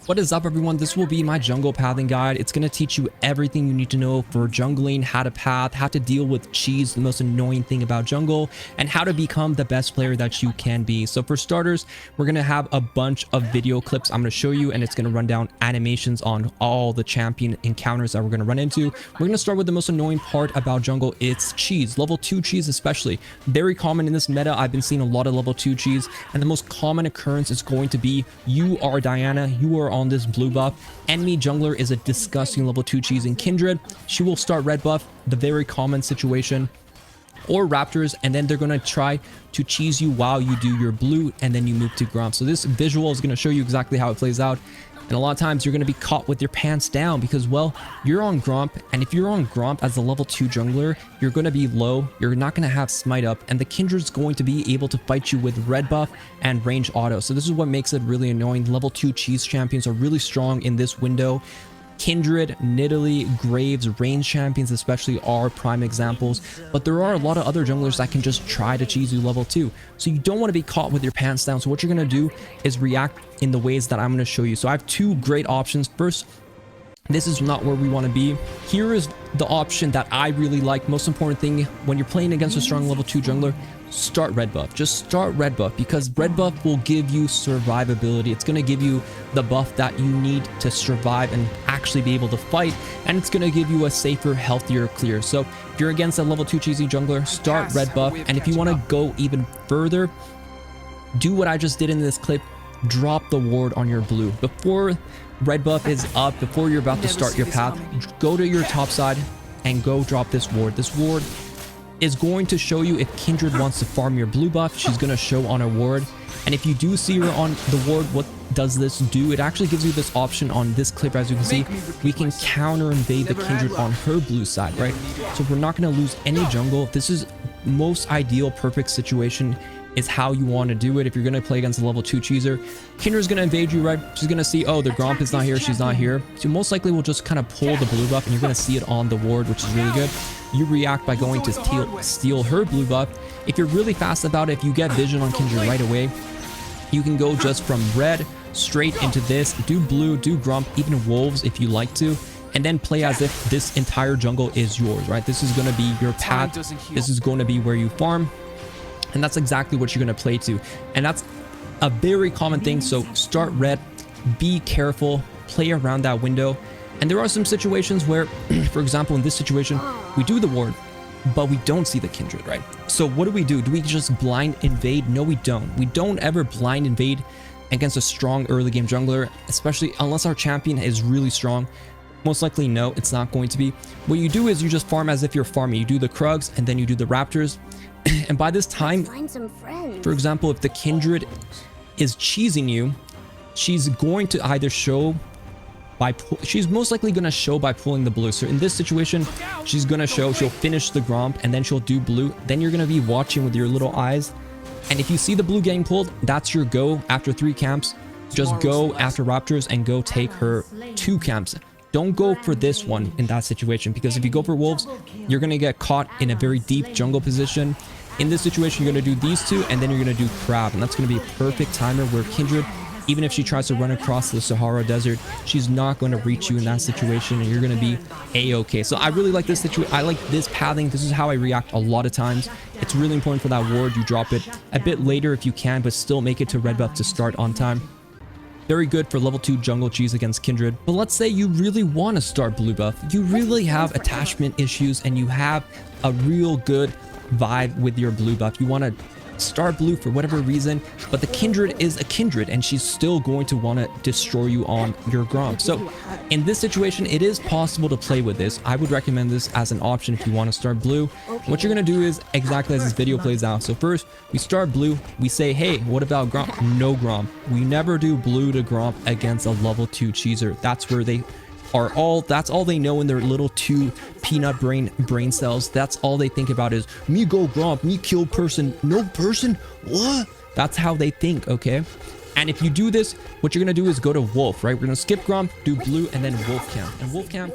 What is up, everyone? This will be my jungle pathing guide. It's going to teach you everything you need to know for jungling, how to path, how to deal with cheese, the most annoying thing about jungle, and how to become the best player that you can be. So for starters, we're going to have a bunch of video clips I'm going to show you, and it's going to run down animations on all the champion encounters that we're going to run into. We're going to start with the most annoying part about jungle. It's cheese, level 2 cheese especially. Very common in this meta. I've been seeing a lot of level 2 cheese, and the most common occurrence is going to be you are Diana, you are on this blue buff. Enemy jungler is a disgusting level 2 cheese in Kindred. She will start red buff, the very common situation, or Raptors, and then they're going to try to cheese you while you do your blue, and then you move to Gromp. So this visual is going to show you exactly how it plays out. And a lot of times you're going to be caught with your pants down because, well, you're on Gromp, and if you're on Gromp as a level 2 jungler, you're going to be low, you're not going to have smite up, and the Kindred's going to be able to fight you with red buff and range auto. So this is what makes it really annoying. Level 2 cheese champions are really strong in this window. Kindred, Nidalee, Graves, range champions especially are prime examples, but there are a lot of other junglers that can just try to cheese you level 2. So you don't want to be caught with your pants down. So what you're going to do is react in the ways that I'm going to show you. So I have two great options. First, this is not where we want to be. Here is the option that I really like. Most important thing when you're playing against a strong level 2 jungler, start red buff. Just start red buff, because red buff will give you survivability. It's going to give you the buff that you need to survive and actually be able to fight, and it's going to give you a safer, healthier clear. So if you're against a level 2 cheesy jungler, start red buff. And if you want to go even further, do what I just did in this clip. Drop the ward on your blue before red buff is up, before you're about to start your path. Go to your top side and go drop this ward. This ward is going to show you if Kindred wants to farm your blue buff. She's going to show on a ward, and if you do see her on the ward, what does this do? It actually gives you this option on this clip. As you can see, we can counter invade the Kindred on her blue side, right? So we're not going to lose any jungle. This is most ideal, perfect situation is how you want to do it. If you're going to play against a level 2 cheeser, Kindred's going to invade you, right? She's going to see, oh, the Gromp is not here, she's not here. So most likely we'll just kind of pull the blue buff, and you're going to see it on the ward, which is really good. You react by going to steal her blue buff. If you're really fast about it, if you get vision on Kindred right away, you can go just from red straight into this, do blue, do Gromp, even wolves if you like to, and then play as if this entire jungle is yours, right? This is going to be your path. This is going to be where you farm. And that's exactly what you're going to play to. And that's a very common thing. So start red, be careful, play around that window. And there are some situations where, for example, in this situation, we do the ward, but we don't see the Kindred, right? So what do? Do we just blind invade? No, we don't. We don't ever blind invade against a strong early game jungler, especially unless our champion is really strong. Most likely, no, it's not going to be. What you do is you just farm as if you're farming. You do the Krugs, and then you do the Raptors. And by this time, for example, if the Kindred is cheesing you, she's going to either show by she's most likely going to show by pulling the blue. So in this situation, she's going to show, she'll finish the Gromp, and then she'll do blue. Then you're going to be watching with your little eyes, and if you see the blue getting pulled, that's your go. After 3 camps, just go after Raptors and go take her 2 camps. Don't go for this one in that situation, because if you go for wolves, you're going to get caught in a very deep jungle position. In this situation, you're going to do these 2, and then you're going to do crab, and that's going to be a perfect timer where Kindred, even if she tries to run across the Sahara Desert, she's not going to reach you in that situation, and you're going to be a-okay. So I really like this situation. I like this pathing. This is how I react a lot of times. It's really important for that ward. You drop it a bit later if you can, but still make it to red buff to start on time. Very good for level 2 jungle cheese against Kindred. But let's say you really want to start blue buff. You really have attachment issues, and you have a real good vibe with your blue buff. You want to start blue for whatever reason, but the Kindred is a Kindred, and she's still going to want to destroy you on your Gromp. So in this situation, it is possible to play with this. I would recommend this as an option if you want to start blue. What you're going to do is exactly as this video plays out. So first, we start blue. We say, hey, what about Gromp? No Gromp. We never do blue to Gromp against a level 2 cheeser. That's where they are that's all they know in their little 2 peanut brain cells. That's all they think about is me go Gromp, me kill person, no person, what? That's how they think, okay? And if you do this, what you're gonna do is go to wolf, right? We're gonna skip Gromp, do blue, and then wolf camp. And wolf camp